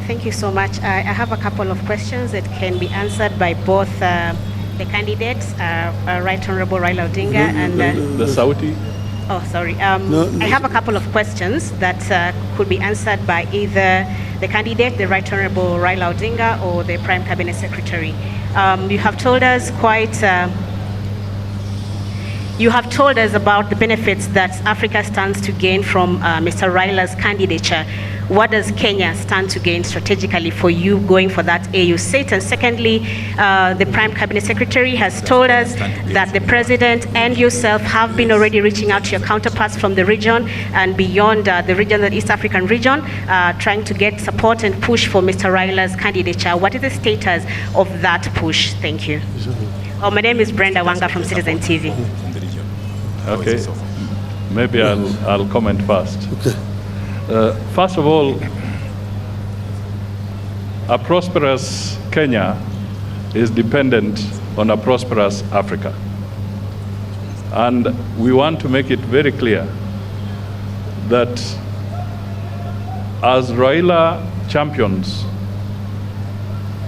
Thank you so much. I have a couple of questions that can be answered by both the candidates, Right Honorable Raila Odinga and... the Saudi? Oh, sorry. I have a couple of questions that could be answered by either the candidate, the Right Honorable Raila Odinga, or the Prime Cabinet Secretary. You have told us about the benefits that Africa stands to gain from Mr. Raila's candidature. What does Kenya stand to gain strategically for you going for that AU seat? And secondly, the Prime Cabinet Secretary has told us that the President and yourself have been already reaching out to your counterparts from the region and beyond the region, the East African region, trying to get support and push for Mr. Raila's candidature. What is the status of that push? Thank you. Oh, my name is Brenda Wanga from Citizen TV. Okay, maybe I'll comment first. Okay. First of all, a prosperous Kenya is dependent on a prosperous Africa. And we want to make it very clear that as Raila champions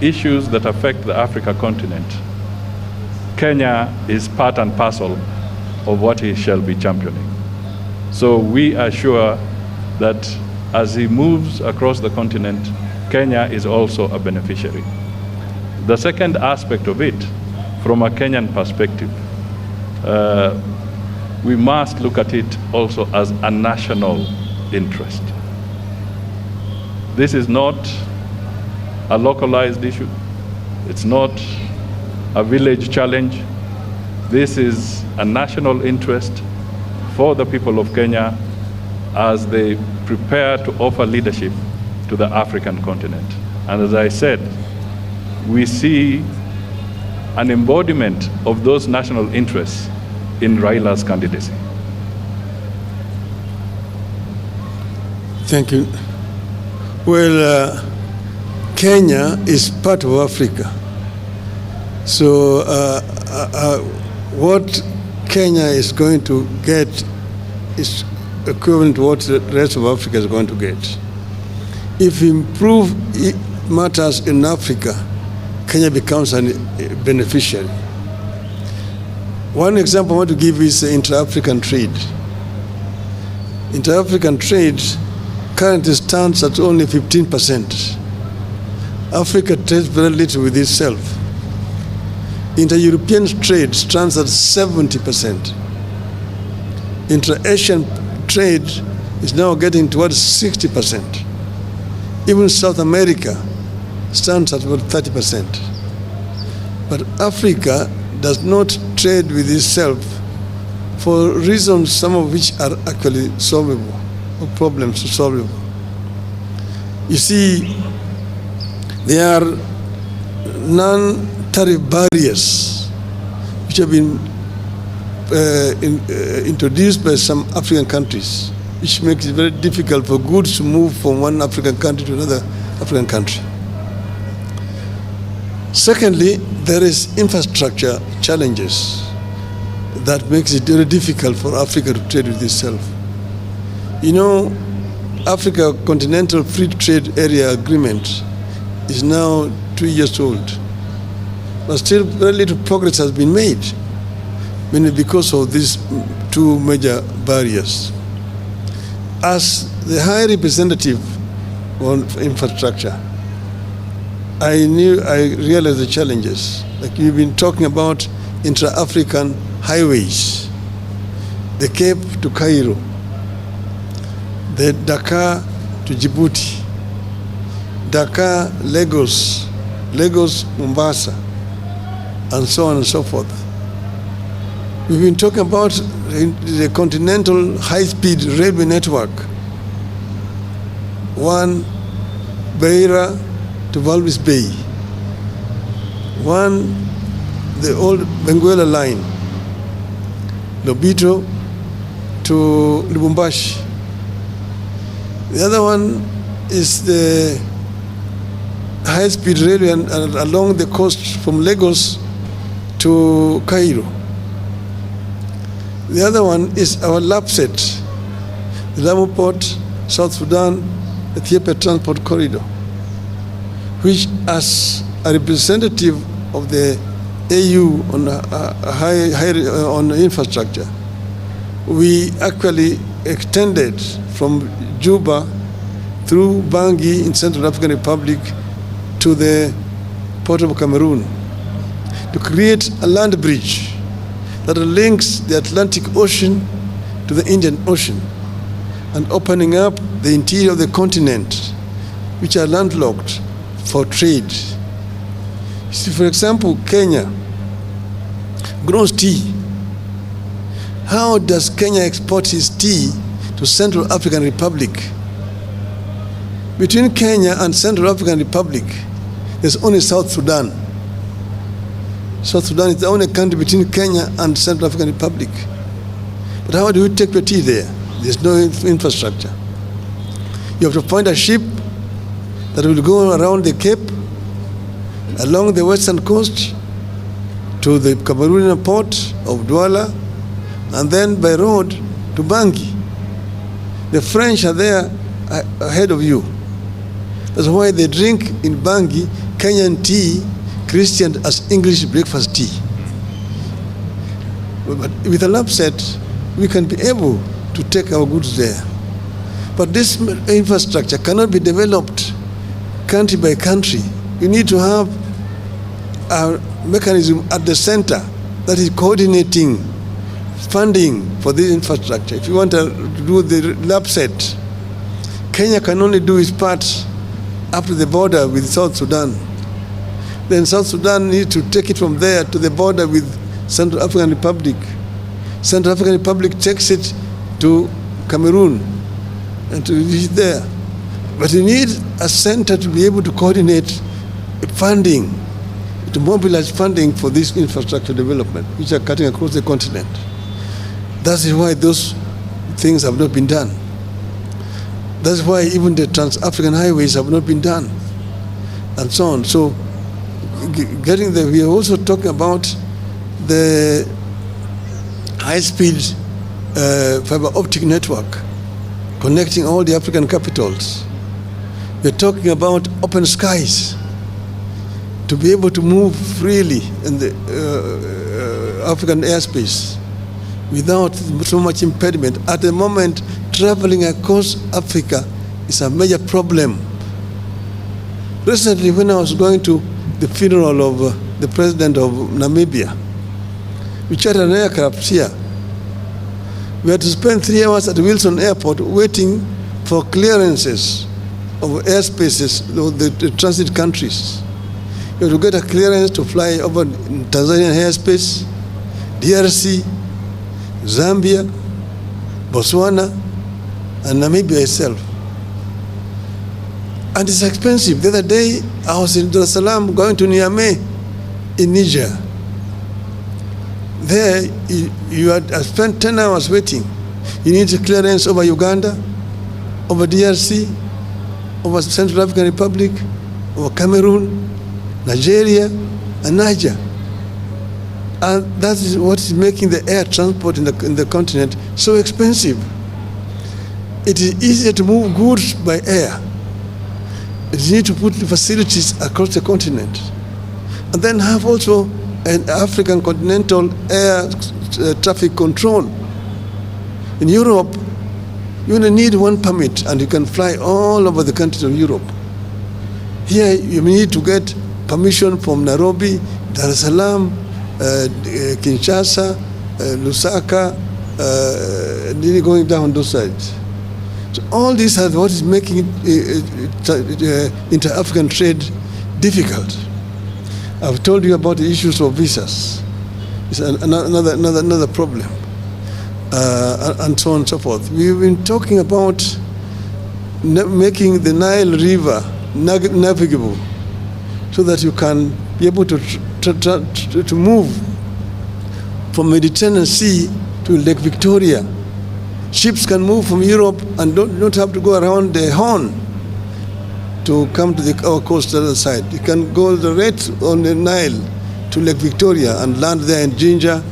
issues that affect the Africa continent, Kenya is part and parcel of what he shall be championing. So we are sure that as he moves across the continent, Kenya is also a beneficiary. The second aspect of it, from a Kenyan perspective, we must look at it also as a national interest. This is not a localized issue. It's not a village challenge. This is a national interest for the people of Kenya as they prepare to offer leadership to the African continent. And as I said, we see an embodiment of those national interests in Raila's candidacy. Thank you. Well, Kenya is part of Africa. So what Kenya is going to get is equivalent to what the rest of Africa is going to get. If we improve matters in Africa, Kenya becomes a beneficiary. One example I want to give is inter-African trade. Inter-African trade currently stands at only 15%. Africa trades very little with itself. Inter-European trade stands at 70%. Inter-Asian trade is now getting towards 60%. Even South America stands at about 30%. But Africa does not trade with itself for reasons, some of which are actually solvable, or problems solvable. You see, there are non-tariff barriers which have been introduced by some African countries, which makes it very difficult for goods to move from one African country to another African country. Secondly, there is infrastructure challenges that makes it very difficult for Africa to trade with itself. You know, Africa Continental Free Trade Area Agreement is now 2 years old, but still very little progress has been made, mainly because of these two major barriers. As the High Representative on infrastructure, I realized the challenges. Like you've been talking about intra-African highways, the Cape to Cairo, the Dakar to Djibouti, Dakar, Lagos, Lagos, Mombasa, and so on and so forth. We've been talking about the continental high-speed railway network. One, Beira to Walvis Bay. One, the old Benguela line, Lobito to Lubumbashi. The other one is the high-speed railway along the coast from Lagos to Cairo. The other one is our LAPSET, the Lamu Port, South Sudan, Ethiopia Transport Corridor. which as a representative of the AU on infrastructure, we actually extended from Juba through Bangui in Central African Republic to the port of Cameroon to create a land bridge that links the Atlantic Ocean to the Indian Ocean and opening up the interior of the continent, which are landlocked for trade. See, for example, Kenya grows tea. How does Kenya export his tea to Central African Republic? Between Kenya and Central African Republic, there's only South Sudan. South Sudan is the only country between Kenya and Central African Republic. But how do you take your tea there? There's no infrastructure. You have to find a ship that will go around the Cape, along the western coast, to the Cameroonian port of Douala, and then by road to Bangui. The French are there ahead of you. That's why they drink in Bangui Kenyan tea, christened as English breakfast tea. But with a lap set, we can be able to take our goods there. But this infrastructure cannot be developed country by country. You need to have a mechanism at the center that is coordinating funding for this infrastructure. If you want to do the lap set, Kenya can only do its part up to the border with South Sudan. Then South Sudan needs to take it from there to the border with Central African Republic. Central African Republic takes it to Cameroon and to reach there. But you need a center to be able to coordinate funding, to mobilize funding for this infrastructure development, which are cutting across the continent. That is why those things have not been done. That's why even the trans-African highways have not been done, and so on. So, getting there, we are also talking about the high-speed fiber optic network connecting all the African capitals. We're talking about open skies to be able to move freely in the African airspace without so much impediment. At the moment, traveling across Africa is a major problem. Recently, when I was going to the funeral of the president of Namibia, we chartered an aircraft here. We had to spend 3 hours at Wilson Airport waiting for clearances of airspaces, the transit countries. You have to get a clearance to fly over Tanzanian airspace, DRC, Zambia, Botswana, and Namibia itself. And it's expensive. The other day, I was in Dar es Salaam going to Niamey in Niger. There, you had spent 10 hours waiting. You need a clearance over Uganda, over DRC, over Central African Republic, over Cameroon, Nigeria, and Niger. And that is what is making the air transport in the continent so expensive. It is easier to move goods by air. You need to put the facilities across the continent. And then have also an African continental air traffic control. In Europe, you only need one permit and you can fly all over the countries of Europe. Here, you need to get permission from Nairobi, Dar es Salaam, Kinshasa, Lusaka, really going down those sides. So all these are what is making inter-African trade difficult. I've told you about the issues of visas. It's another problem, and so on and so forth. We've been talking about making the Nile River navigable so that you can be able to move from Mediterranean Sea to Lake Victoria. Ships can move from Europe and don't have to go around the Horn to come to our coastal side. You can go right on the Nile to Lake Victoria and land there in Jinja,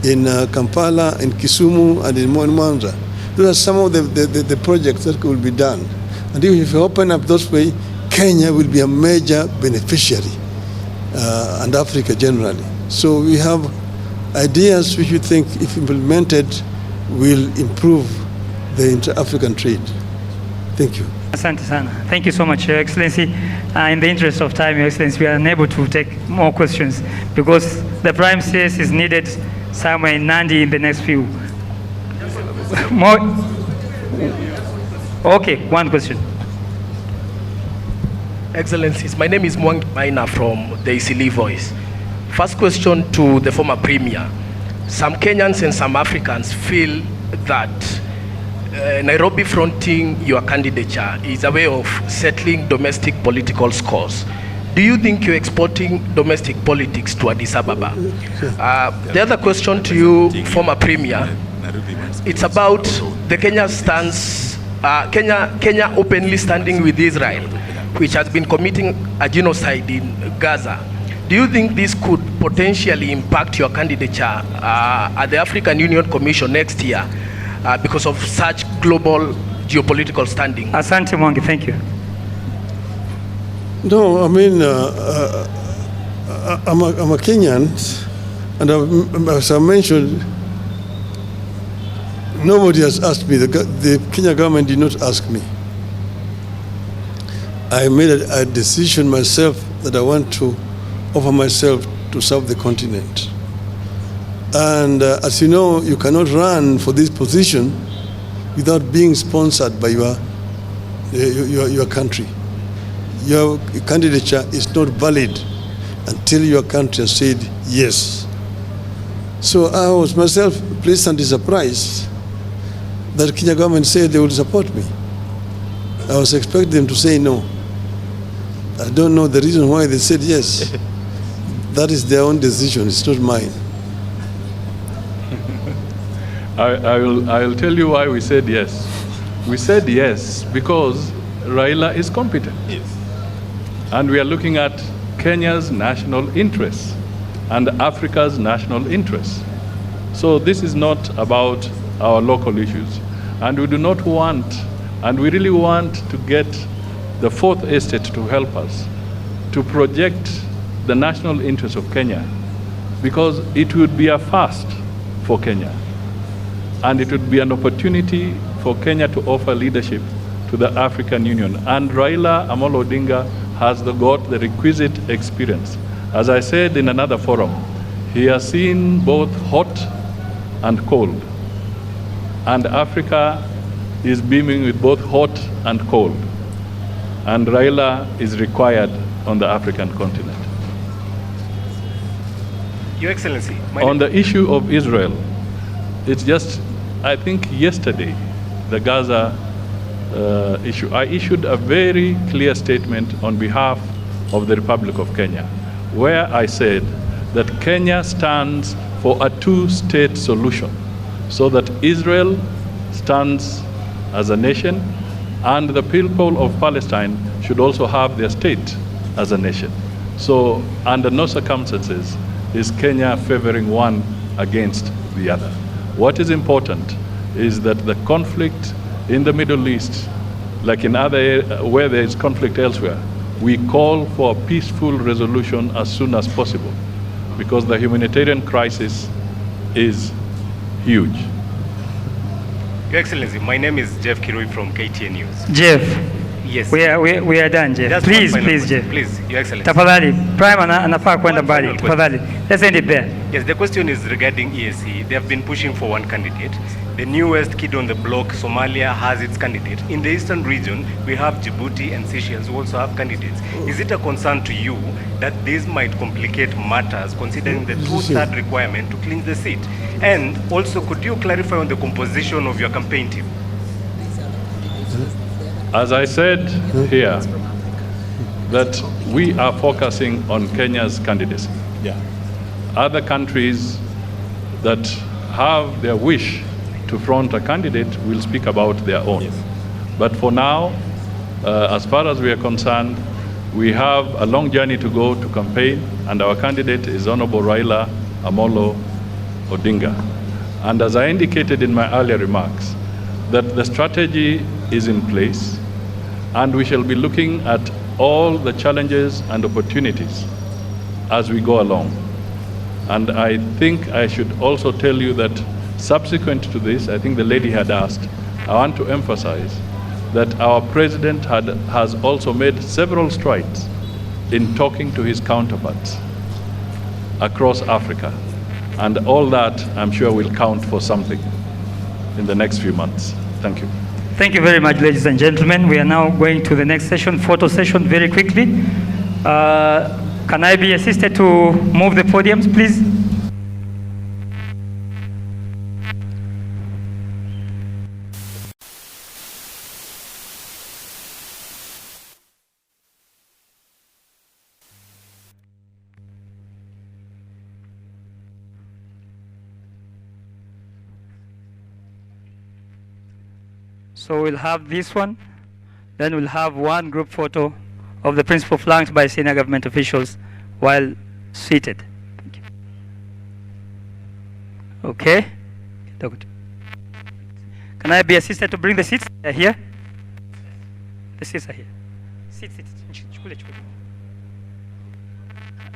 in Kampala, in Kisumu, and in Mwanza. Those are some of the projects that could be done. And if you open up those way, Kenya will be a major beneficiary, and Africa generally. So we have ideas which we think, if implemented, will improve the inter-African trade. Thank you. Asante sana. Thank you so much, Your Excellency. In the interest of time, Your Excellency, we are unable to take more questions because the Prime CS is needed somewhere in Nandi in the next few. More? Okay, one question. Excellencies, my name is Mwangi Maina from the Isili Voice. First question to the former Premier. Some Kenyans and some Africans feel that Nairobi fronting your candidature is a way of settling domestic political scores. Do you think you're exporting domestic politics to Addis Ababa? The other question to you, former Premier, it's about the Kenya stance, Kenya openly standing with Israel, which has been committing a genocide in Gaza. Do you think this could potentially impact your candidature at the African Union Commission next year because of such global geopolitical standing? Asante Mwangi, thank you. No, I mean, I'm a Kenyan, and as I mentioned, nobody has asked me. The Kenya government did not ask me. I made a decision myself that I want to offer myself to serve the continent. And as you know, you cannot run for this position without being sponsored by your country. Your candidature is not valid until your country has said yes. So I was myself pleasantly surprised that the Kenya government said they would support me. I was expecting them to say no. I don't know the reason why they said yes. That is their own decision, it's not mine. I will tell you why we said yes. We said yes because Raila is competent. Yes. And we are looking at Kenya's national interests and Africa's national interests. So this is not about our local issues. And we do not want, and we really want to get the Fourth Estate to help us to project the national interests of Kenya, because it would be a first for Kenya. And it would be an opportunity for Kenya to offer leadership to the African Union. And Raila Amolo Odinga has got the requisite experience. As I said in another forum, he has seen both hot and cold. And Africa is beaming with both hot and cold. And Raila is required on the African continent. Your Excellency, on the issue of Israel, it's just, I think yesterday, the Gaza issue, I issued a very clear statement on behalf of the Republic of Kenya, where I said that Kenya stands for a two-state solution, so that Israel stands as a nation, and the people of Palestine should also have their state as a nation. So under no circumstances is Kenya favoring one against the other. What is important is that the conflict in the Middle East, like in other areas where there is conflict elsewhere, we call for a peaceful resolution as soon as possible, because the humanitarian crisis is huge. Your Excellency, my name is Jeff Kirui from KTN News. Jeff. Yes. We are done, Jeff. Just Please, one final please, question. Jeff. Please, Your Excellency. Tafadhali, Prime anafaa kwenda mbali. final Tafadhali. Let's end it there. Yes, the question is regarding EAC. They have been pushing for one candidate. The newest kid on the block, Somalia, has its candidate. In the eastern region, we have Djibouti and Seychelles who also have candidates. Is it a concern to you that this might complicate matters, considering the two-third requirement to clinch the seat? And also, could you clarify on the composition of your campaign team? As I said here, that we are focusing on Kenya's candidacy. Yeah. Other countries that have their wish to front a candidate will speak about their own. Yes. But for now, as far as we are concerned, we have a long journey to go to campaign, and our candidate is Honorable Raila Amolo Odinga. And as I indicated in my earlier remarks, that the strategy is in place, and we shall be looking at all the challenges and opportunities as we go along. And I think I should also tell you that subsequent to this, I think the lady had asked, I want to emphasize that our president has also made several strides in talking to his counterparts across Africa. And all that, I'm sure, will count for something in the next few months. Thank you. Thank you very much, ladies and gentlemen. We are now going to the next session, photo session, very quickly. Can I be assisted to move the podiums, please? So we'll have this one, then we'll have one group photo of the principal flanked by senior government officials while seated. Thank you. Okay. Can I be assisted to bring the seats here? The seats are here. Seats.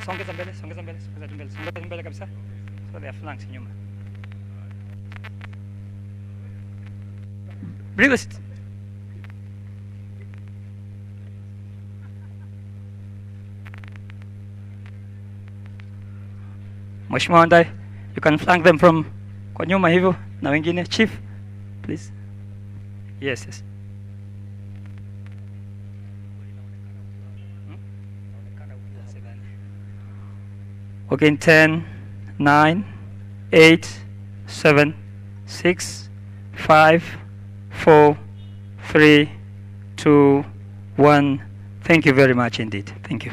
Songeza mbele kabisa. So they are flanked nyuma. Bring the seats. Mheshimiwa Wandai, you can flank them from kwa nyuma hivyo na wengine. Chief, please. Yes. Okay, in 10, 9, 8, 7, 6, 5, 4, 3, 2, 1. Thank you very much indeed. Thank you.